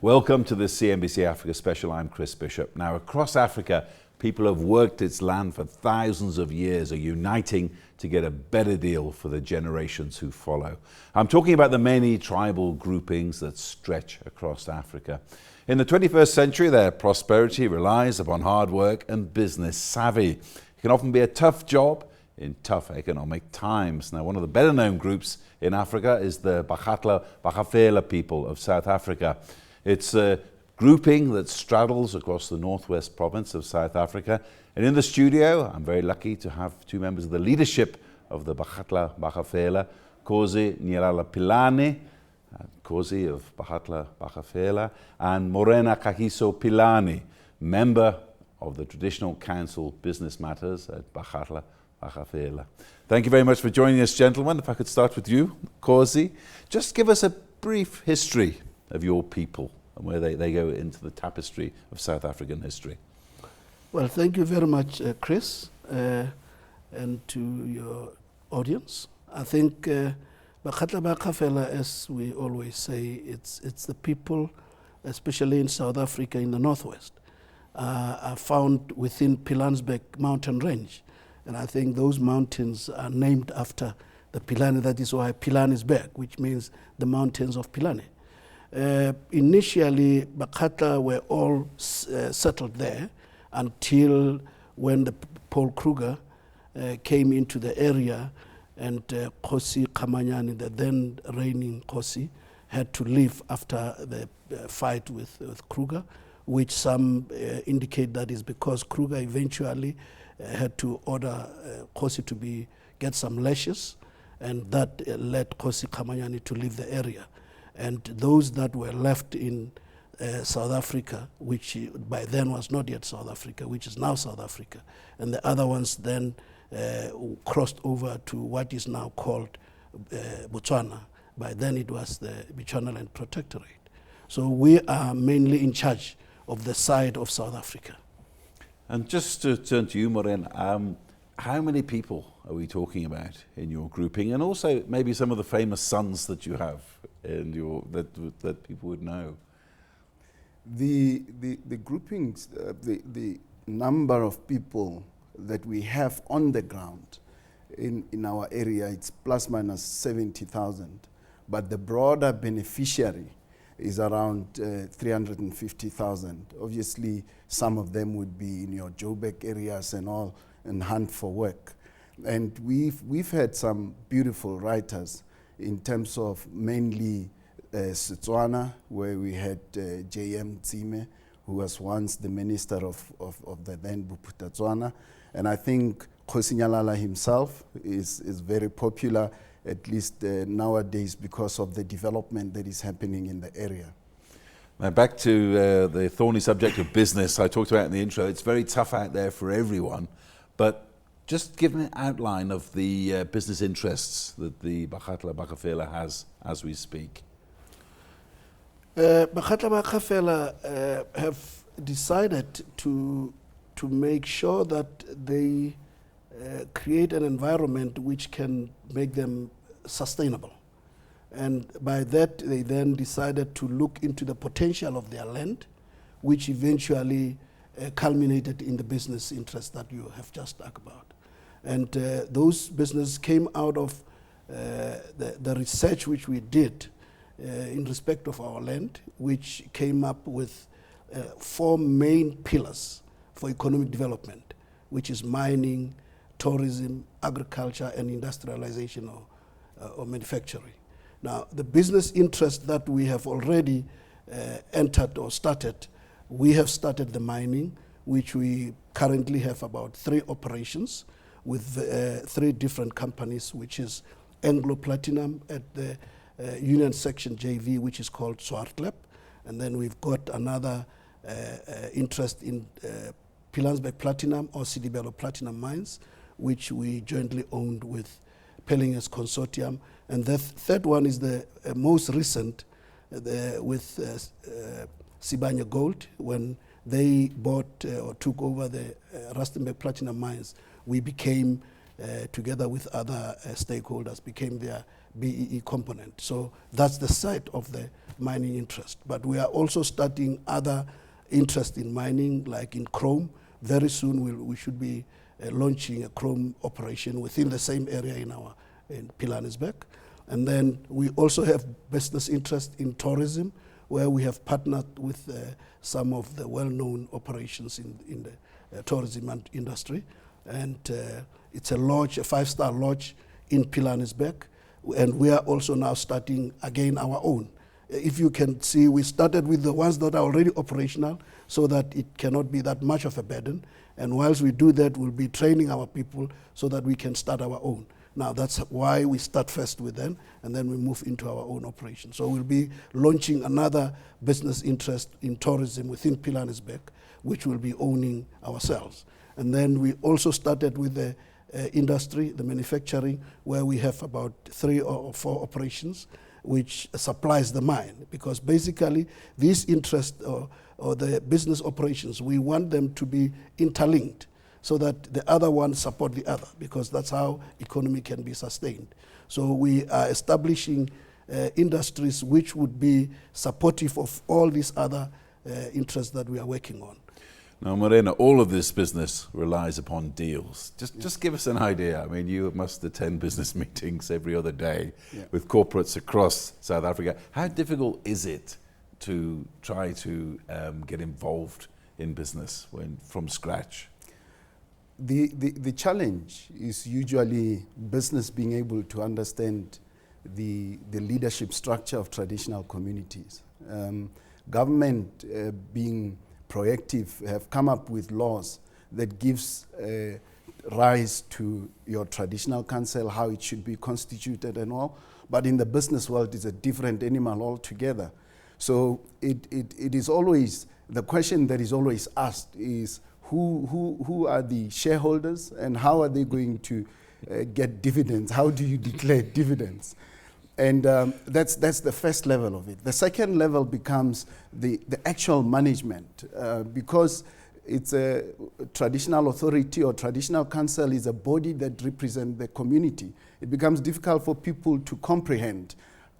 Welcome to the CNBC Africa Special. I'm Chris Bishop. Now, across Africa, people have worked its land for thousands of years, are uniting to get a better deal for the generations who follow. I'm talking about the many tribal groupings that stretch across Africa. In the 21st century, their prosperity relies upon hard work and business savvy. It can often be a tough job in tough economic times. Now, one of the better known groups in Africa is the Bakgatla Ba Kgafela people of South Africa. It's a grouping that straddles across the northwest province of South Africa. And in the studio, I'm very lucky to have two members of the leadership of the Bakgatla Ba Kgafela, Kosi Nyalala-Pilane, Kosi of Bakgatla Ba Kgafela, and Morena Kagiso Pilane, member of the Traditional Council Business Matters at Bakgatla Ba Kgafela. Thank you very much for joining us, gentlemen. If I could start with you, Kosi, just give us a brief history of your people and where they go into the tapestry of South African history. Well, thank you very much, Chris, and to your audience. I think Bakgatla Ba Kgafela, as we always say, it's the people, especially in South Africa in the northwest, are found within Pilanesberg mountain range. And I think those mountains are named after the Pilane. That is why Pilanesberg, which means the mountains of Pilane. Initially, Bakgatla were all settled there until when the Paul Kruger came into the area, and Kosi Kamanyani, the then reigning Kosi, had to leave after the fight with Kruger, which some indicate that is because Kruger eventually had to order Kosi to get some lashes, and that led Kosi Kamanyani to leave the area. And those that were left in South Africa, which by then was not yet South Africa, which is now South Africa, and the other ones then crossed over to what is now called Botswana. By then it was the Bechuanaland Protectorate. So we are mainly in charge of the side of South Africa. And just to turn to you, Maureen, how many people are we talking about in your grouping, and also maybe some of the famous sons that you have in that people would know? The groupings, the number of people that we have on the ground in our area, it's plus minus 70,000, but the broader beneficiary is around 350,000. Obviously, some of them would be in your Joburg areas and all, and hunt for work. And we've had some beautiful writers in terms of mainly Setswana, where we had J.M. Tsime, who was once the minister of the then Bophuthatswana. And I think Kosi Nyalala himself is very popular, at least nowadays, because of the development that is happening in the area. Now back to the thorny subject of business. I talked about in the intro. It's very tough out there for everyone, but just give me an outline of the business interests that the Bakgatla Ba Kgafela has as we speak. Bakgatla Ba Kgafela have decided to make sure that they create an environment which can make them sustainable. And by that, they then decided to look into the potential of their land, which eventually culminated in the business interests that you have just talked about. And those businesses came out of the research which we did in respect of our land, which came up with 4 main pillars for economic development, which is mining, tourism, agriculture, and industrialization or manufacturing. Now, the business interest that we have already entered or started, we have started the mining, which we currently have about 3 operations with 3 different companies, which is Anglo Platinum at the Union Section JV, which is called Swartlap. And then we've got another interest in Pilanesberg Platinum or Sidibelo Platinum Mines, which we jointly owned with Pellinges Consortium. And the third one is the most recent with Sibanye Gold. When they bought or took over the Rustenburg Platinum Mines, we became, together with other stakeholders, became their BEE component. So that's the site of the mining interest. But we are also starting other interest in mining, like in chrome. Very soon we should be launching a chrome operation within the same area in Pilanesberg. And then we also have business interest in tourism, where we have partnered with some of the well-known operations in the tourism industry. And it's a lodge, a 5-star lodge in Pilanesberg. And we are also now starting again our own. If you can see, we started with the ones that are already operational so that it cannot be that much of a burden. And whilst we do that, we'll be training our people so that we can start our own. Now, that's why we start first with them, and then we move into our own operation. So we'll be launching another business interest in tourism within Pilanesberg, which we'll be owning ourselves. And then we also started with the industry, the manufacturing, where we have about 3 or 4 operations, which supplies the mine. Because basically, these interests or the business operations, we want them to be interlinked, so that the other ones support the other, because that's how economy can be sustained. So we are establishing industries which would be supportive of all these other interests that we are working on. Now, Morena, all of this business relies upon deals. Just give us an idea. I mean, you must attend business meetings every other day with corporates across South Africa. How difficult is it to try to get involved in business from scratch? The challenge is usually business being able to understand the leadership structure of traditional communities. Government being proactive have come up with laws that gives rise to your traditional council, how it should be constituted and all. But in the business world, it's a different animal altogether. So it is always, the question that is always asked is, who are the shareholders and how are they going to get dividends? How do you declare dividends? And that's the first level of it. The second level becomes the actual management, because it's a traditional authority or traditional council is a body that represents the community. It becomes difficult for people to comprehend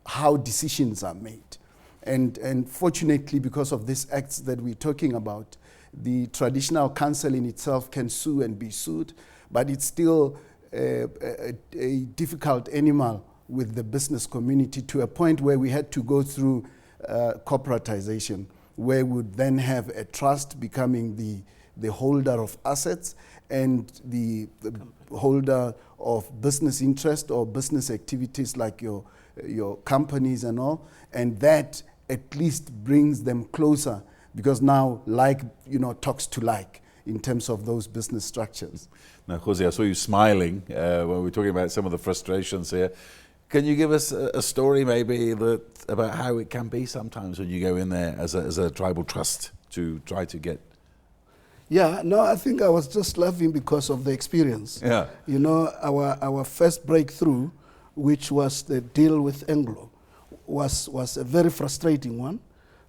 how decisions are made. And fortunately, because of these acts that we're talking about, the traditional council in itself can sue and be sued, but it's still a difficult animal with the business community, to a point where we had to go through corporatization, where we would then have a trust becoming the holder of assets and the holder of business interest or business activities like your companies and all, and that at least brings them closer, because now like talks to like in terms of those business structures. Now, Jose, I saw you smiling when we were talking about some of the frustrations here. Can you give us a story maybe about how it can be sometimes when you go in there as a tribal trust to try to get? Yeah, no, I think I was just laughing because of the experience. Yeah. Our first breakthrough, which was the deal with Anglo, was a very frustrating one,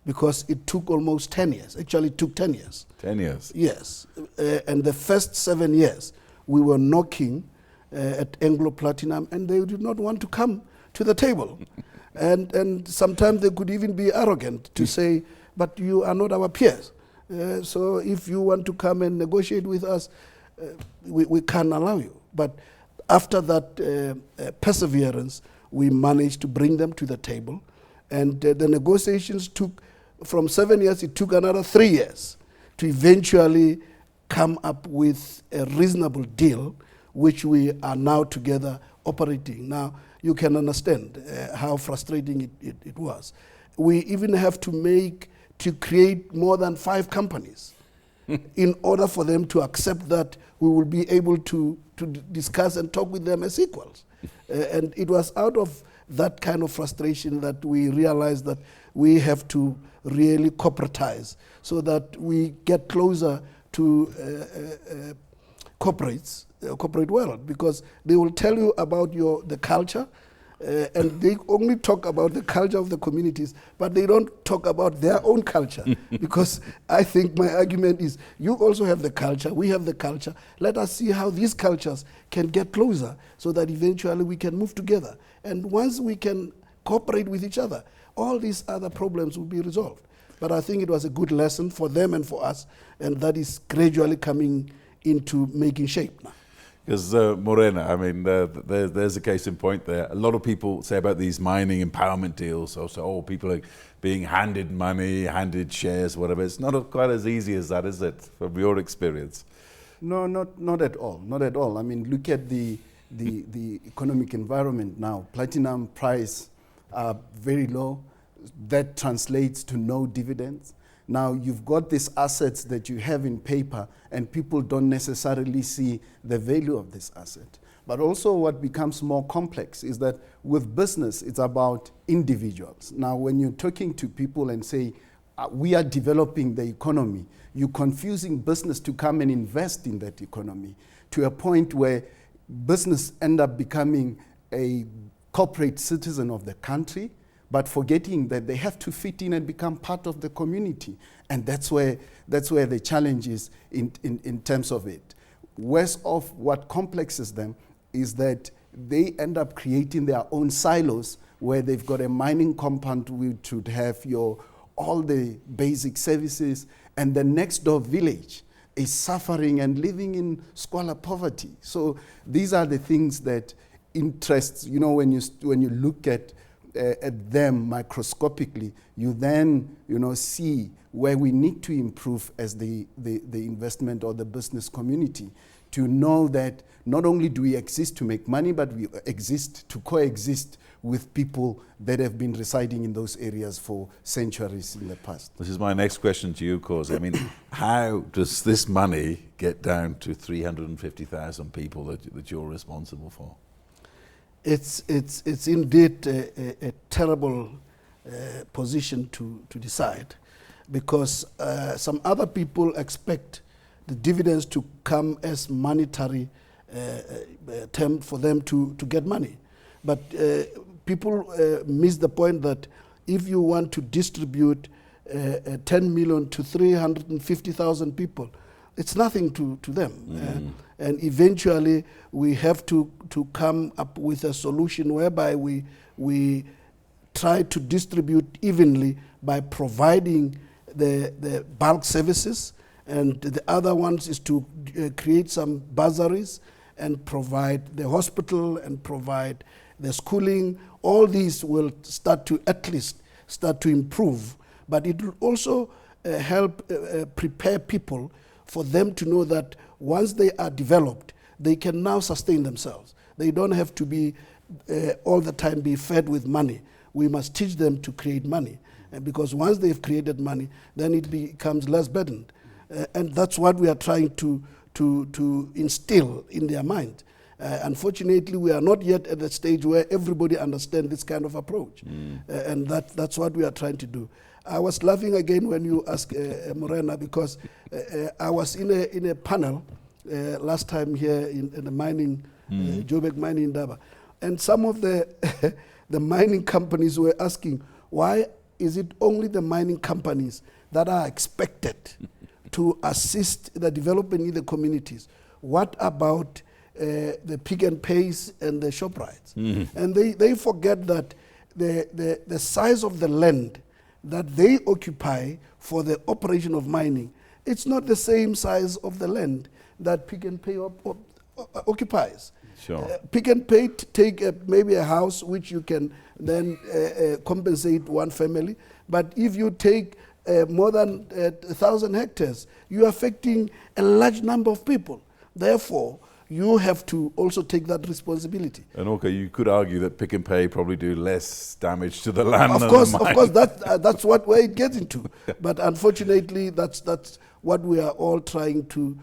because it took almost 10 years. Actually, it took 10 years. 10 years? Yes. And the first 7 years, we were knocking at Anglo Platinum, and they did not want to come to the table. and sometimes they could even be arrogant to say, but you are not our peers. So if you want to come and negotiate with us, we can't allow you. But after that perseverance, we managed to bring them to the table. And the negotiations took, from 7 years, it took another 3 years to eventually come up with a reasonable deal, which we are now together operating. Now, you can understand how frustrating it was. We even have to create more than 5 companies in order for them to accept that we will be able to discuss and talk with them as equals. And it was out of that kind of frustration that we realized that we have to really corporatize so that we get closer to corporate world, because they will tell you about the culture, and they only talk about the culture of the communities, but they don't talk about their own culture. Because I think my argument is, you also have the culture, we have the culture. Let us see how these cultures can get closer so that eventually we can move together. And once we can cooperate with each other, all these other problems will be resolved. But I think it was a good lesson for them and for us, and that is gradually coming into making shape now. Because Morena, I mean, there's a case in point there. A lot of people say about these mining empowerment deals, oh, people are being handed money, handed shares, whatever. It's not quite as easy as that, is it, from your experience? No, not at all. Not at all. I mean, look at the economic environment now. Platinum price are very low. That translates to no dividends. Now you've got these assets that you have in paper, and people don't necessarily see the value of this asset. But also what becomes more complex is that with business, it's about individuals. Now when you're talking to people and say, we are developing the economy, you're confusing business to come and invest in that economy to a point where business end up becoming a corporate citizen of the country, but forgetting that they have to fit in and become part of the community. And that's where the challenge is in terms of it. Worse off, what complexes them is that they end up creating their own silos where they've got a mining compound which would have all the basic services, and the next door village is suffering and living in squalor poverty. So these are the things that interest, when you look at them microscopically, you then see where we need to improve as the investment or the business community, to know that not only do we exist to make money, but we exist to coexist with people that have been residing in those areas for centuries in the past. This is my next question to you, Khosi. I mean, how does this money get down to 350,000 people that you're responsible for? It's indeed a terrible position to decide, because some other people expect the dividends to come as monetary term for them to get money. But people miss the point that if you want to distribute 10 million to 350,000 people, it's nothing to them. And eventually we have to come up with a solution whereby we try to distribute evenly by providing the bulk services, and the other ones is to create some bursaries and provide the hospital and provide the schooling. All these will at least start to improve, but it will also help prepare people for them to know that once they are developed, they can now sustain themselves. They don't have to be all the time be fed with money. We must teach them to create money, because once they've created money, then it becomes less burdened. And that's what we are trying to instill in their mind. Unfortunately, we are not yet at the stage where everybody understands this kind of approach. And that's what we are trying to do. I was laughing again when you asked Morena, because I was in a panel last time here in the mining, Joburg mining in Daba. And some of the mining companies were asking, why is it only the mining companies that are expected to assist the development in the communities? What about the Pick and Pays and the ShopRites? And they forget that the size of the land that they occupy for the operation of mining, it's not the same size of the land that Pick and Pay occupies. Sure. Pick and Pay take maybe a house which you can then compensate one family, but if you take more than 1,000 hectares, you are affecting a large number of people. Therefore, you have to also take that responsibility. And okay, you could argue that Pick and Pay probably do less damage to the land. Of course, that's where it gets into. But unfortunately, that's what we are all trying to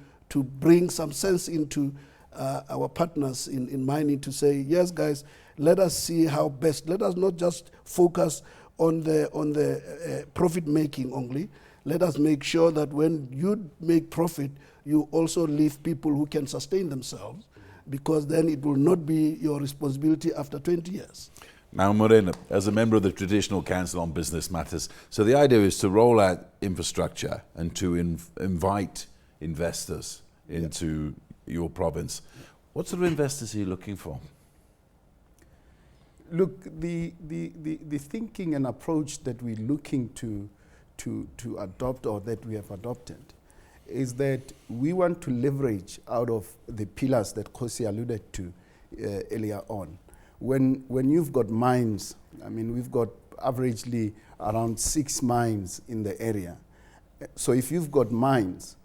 bring some sense into our partners in mining, to say, yes, guys, let us see how best. Let us not just focus on the profit making only. Let us make sure that when you make profit, you also leave people who can sustain themselves. because then it will not be your responsibility after 20 years. Now, Morena, as a member of the Traditional Council on Business Matters, so the idea is to roll out infrastructure and to invite investors into your province. What sort of investors are you looking for? Look, the thinking and approach that we're looking to adopt, or that we have adopted, is that we want to leverage out of the pillars that Kosi alluded to earlier on. When you've got mines, I mean, we've got averagely around 6 mines in the area. So if you've got mines,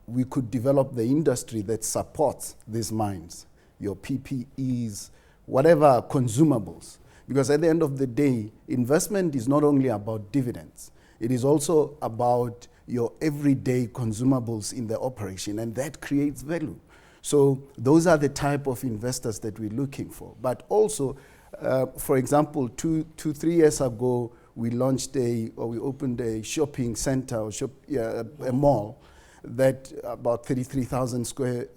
we could develop the industry that supports these mines, your PPEs, whatever consumables. Because at the end of the day, investment is not only about dividends, it is also about your everyday consumables in the operation, and that creates value. So those are the type of investors that we're looking for. But also, for example, 3 years ago, we opened a shopping center, or a mall, that about 33,000 square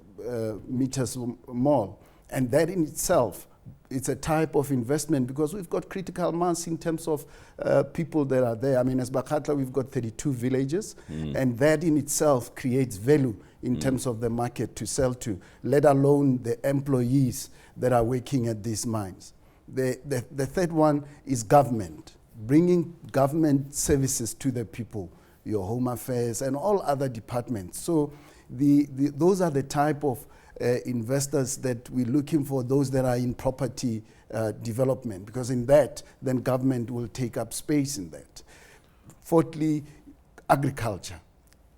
meters mall. And that in itself, it's a type of investment, because we've got critical mass in terms of people that are there. I mean, as Bakgatla, we've got 32 villages, and that in itself creates value in terms of the market to sell to, let alone the employees that are working at these mines. The third one is government, bringing government services to the people, your home affairs and all other departments. So those are the type of investors that we're looking for, those that are in property development, because in that, then government will take up space in that. Fourthly, agriculture.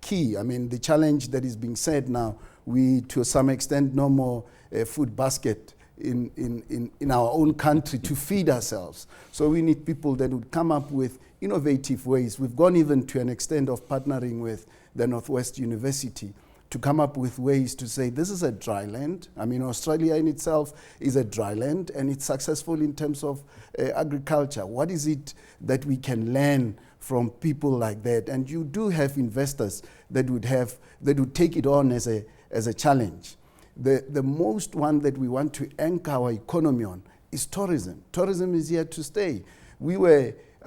Key, I mean, the challenge that is being said now, we to some extent no more food basket in our own country to feed ourselves. So we need people that would come up with innovative ways. We've gone even to an extent of partnering with the Northwest University to come up with ways to say, this is a dry land. I mean, Australia in itself is a dry land, and it's successful in terms of agriculture. What is it that we can learn from people like that? And you do have investors that would take it on as a challenge. The most one that we want to anchor our economy on is tourism. Tourism is here to stay.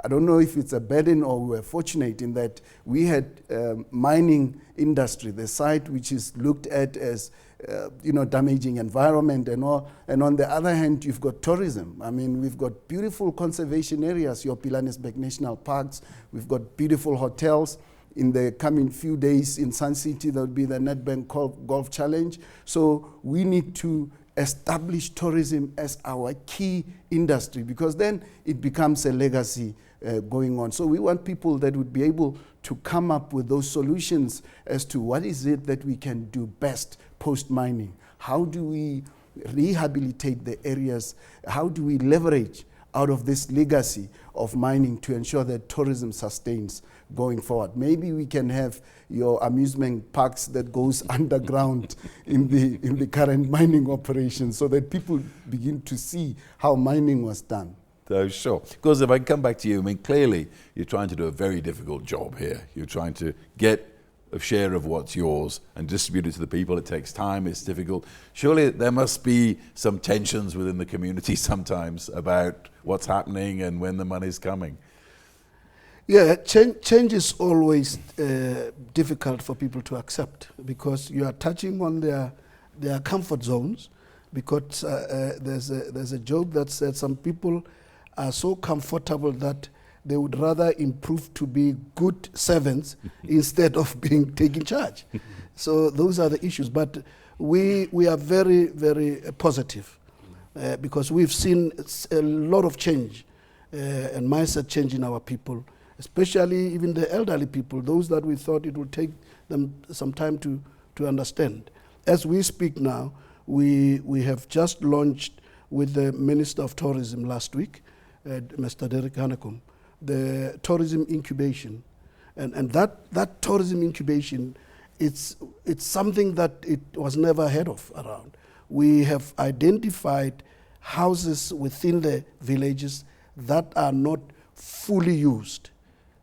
I don't know if it's a burden or we were fortunate in that we had mining industry, the site which is looked at as damaging environment and all. And on the other hand, you've got tourism. I mean, we've got beautiful conservation areas, your Pilanesberg National Parks. We've got beautiful hotels. In the coming few days in Sun City, there will be the Nedbank Golf Challenge. So we need to establish tourism as our key industry, because then it becomes a legacy going on. So we want people that would be able to come up with those solutions as to what is it that we can do best post-mining. How do we rehabilitate the areas? How do we leverage out of this legacy of mining to ensure that tourism sustains going forward? Maybe we can have your amusement parks that goes underground in the current mining operations, so that people begin to see how mining was done. Sure. Because if I can come back to you, I mean, clearly you're trying to do a very difficult job here. You're trying to get a share of what's yours and distribute it to the people. It takes time, it's difficult. Surely there must be some tensions within the community sometimes about what's happening and when the money's coming. Yeah, change is always difficult for people to accept, because you are touching on their comfort zones, because there's a joke that said some people are so comfortable that they would rather improve to be good servants instead of being taken charge. So those are the issues. But we are very, very positive because we've seen a lot of change and mindset change in our people, especially even the elderly people, those that we thought it would take them some time to understand. As we speak now, we have just launched with the Minister of Tourism last week, Mr. Derek Hanekom, the tourism incubation. And that tourism incubation, it's something that it was never heard of around. We have identified houses within the villages that are not fully used.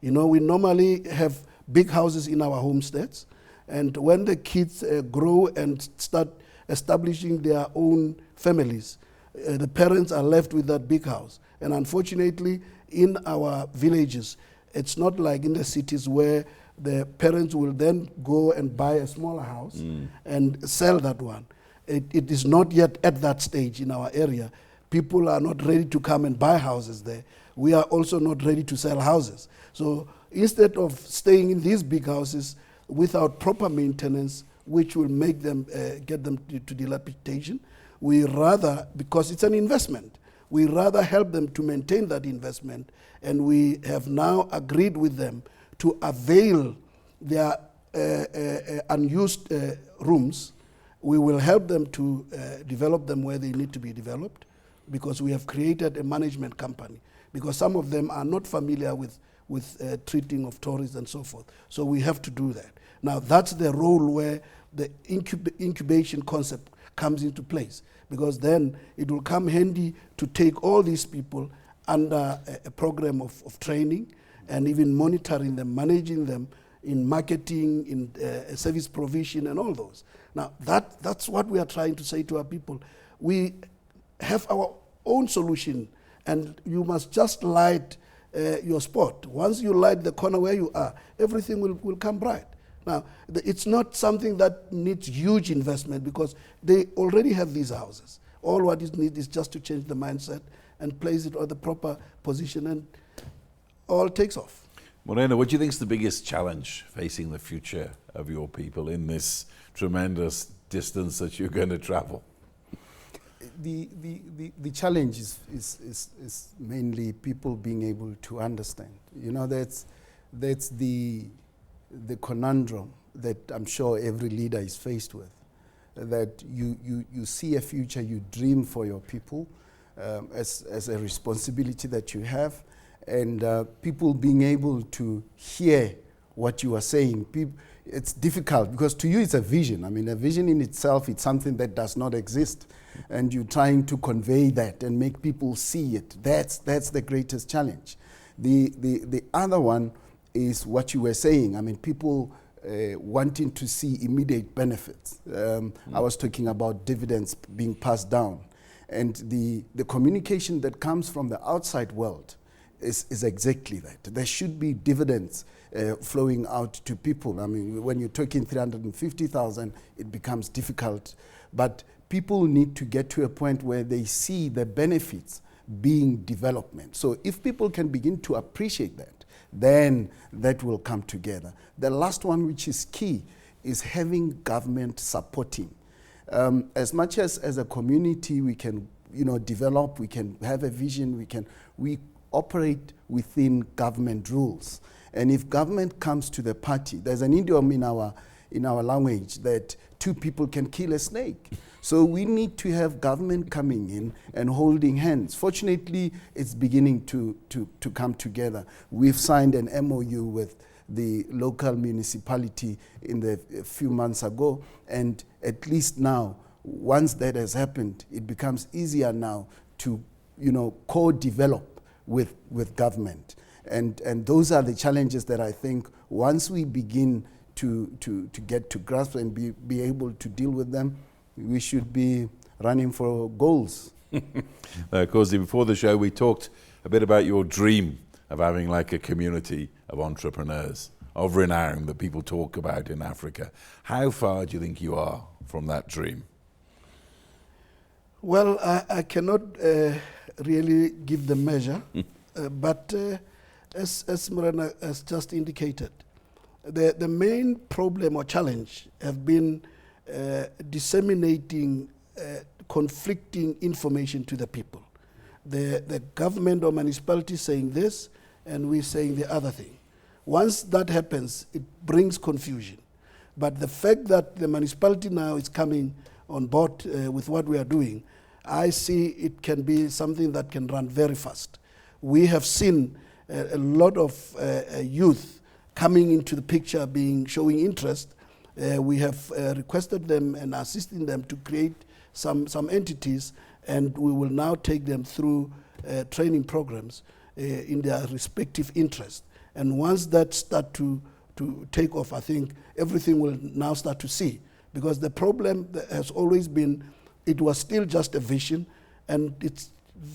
You know, we normally have big houses in our homesteads, and when the kids grow and start establishing their own families. The parents are left with that big house. And unfortunately, in our villages, it's not like in the cities where the parents will then go and buy a smaller house and sell that one. It is not yet at that stage in our area. People are not ready to come and buy houses there. We are also not ready to sell houses. So instead of staying in these big houses without proper maintenance, which will make them, get them to dilapidation, we rather, because it's an investment, we rather help them to maintain that investment, and we have now agreed with them to avail their unused rooms. We will help them to develop them where they need to be developed, because we have created a management company, because some of them are not familiar with treating of tourists and so forth. So we have to do that. Now that's the role where the incubation concept comes into place, because then it will come handy to take all these people under a program of training and even monitoring them, managing them in marketing, in service provision and all those. Now that's what we are trying to say to our people. We have our own solution, and you must just light your spot. Once you light the corner where you are, everything will come bright. Now, it's not something that needs huge investment, because they already have these houses. All what is needed is just to change the mindset and place it on the proper position, and all takes off. Morena, what do you think is the biggest challenge facing the future of your people in this tremendous distance that you're going to travel? The challenge is mainly people being able to understand. You know, that's the conundrum that I'm sure every leader is faced with. That you see a future, you dream for your people as a responsibility that you have, and people being able to hear what you are saying. It's difficult, because to you it's a vision. I mean, a vision in itself, it's something that does not exist, and you're trying to convey that and make people see it. That's the greatest challenge. The other one is what you were saying. I mean, people wanting to see immediate benefits. I was talking about dividends being passed down, and the communication that comes from the outside world is exactly that. There should be dividends flowing out to people. I mean, when you're talking 350,000, it becomes difficult, but people need to get to a point where they see the benefits being development. So if people can begin to appreciate that, then that will come together. The last one, which is key, is having government supporting. As much as a community we can, develop, we can have a vision, we operate within government rules. And if government comes to the party, there's an idiom in our language that two people can kill a snake. So we need to have government coming in and holding hands. Fortunately, it's beginning to come together. We've signed an MOU with the local municipality a few months ago, and at least now, once that has happened, it becomes easier now to co-develop with government. And those are the challenges that I think once we begin to get to grasp and be able to deal with them, we should be running for goals. Of course, before the show, we talked a bit about your dream of having like a community of entrepreneurs of renown that people talk about in Africa. How far do you think you are from that dream? Well, I cannot really give the measure, but as Morena has just indicated, the main problem or challenge have been disseminating conflicting information to the people. The government or municipality saying this, and we saying the other thing. Once that happens, it brings confusion. But the fact that the municipality now is coming on board with what we are doing, I see it can be something that can run very fast. We have seen a lot of youth coming into the picture, showing interest. We have requested them and assisting them to create some entities, and we will now take them through training programs in their respective interests. And once that start to take off, I think everything will now start to see. Because the problem has always been, it was still just a vision, and it's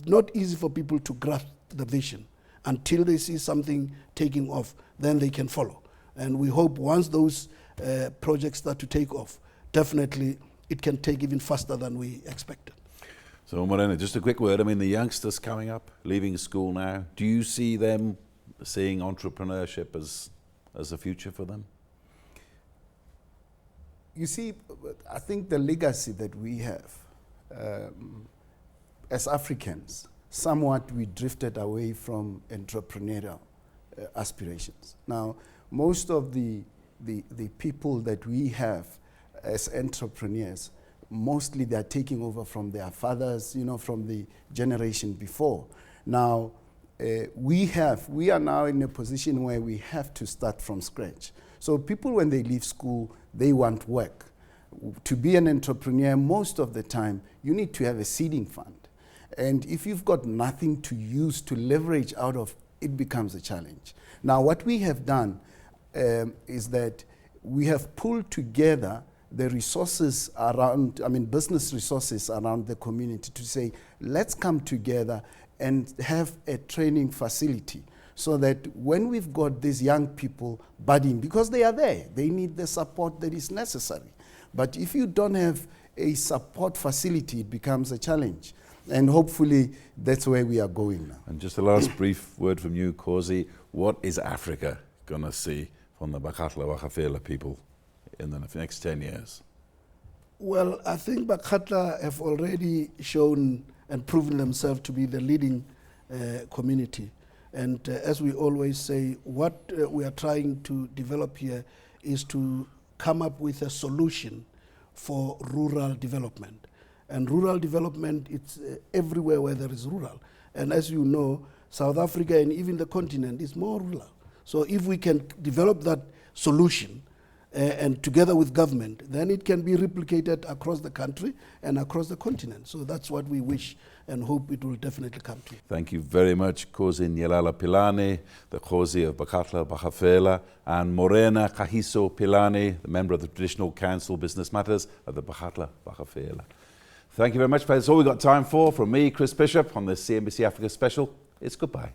not easy for people to grasp the vision. Until they see something taking off, then they can follow. And we hope once those projects start to take off, definitely it can take even faster than we expected. So Morena, just a quick word. I mean, the youngsters coming up, leaving school now, do you see them seeing entrepreneurship as a future for them? You see, I think the legacy that we have as Africans, somewhat we drifted away from entrepreneurial aspirations. Now, most of the people that we have as entrepreneurs, mostly they are taking over from their fathers, you know, from the generation before. Now, we are now in a position where we have to start from scratch. So people, when they leave school, they want work. To be an entrepreneur, most of the time, you need to have a seeding fund. And if you've got nothing to use to leverage out of, it becomes a challenge. Now, what we have done is that we have pulled together the resources around, business resources around the community to say, let's come together and have a training facility so that when we've got these young people budding, because they are there, they need the support that is necessary. But if you don't have a support facility, it becomes a challenge. And hopefully that's where we are going now. And just a last brief word from you, Khosi. What is Africa going to see from the Bakgatla Ba Kgafela people in the next 10 years? Well, I think Bakgatla have already shown and proven themselves to be the leading community. And as we always say, what we are trying to develop here is to come up with a solution for rural development. And rural development, it's everywhere where there is rural. And as you know, South Africa and even the continent is more rural. So if we can develop that solution and together with government, then it can be replicated across the country and across the continent. So that's what we wish and hope it will definitely come to. Thank you very much, Khosi Nyalala Pilane, the Khosi of Bakgatla Ba Kgafela, and Morena Kahiso Pilane, the member of the Traditional Council Business Matters of the Bakgatla Ba Kgafela. Thank you very much. That's all we've got time for. From me, Chris Bishop, on the CNBC Africa Special. It's goodbye.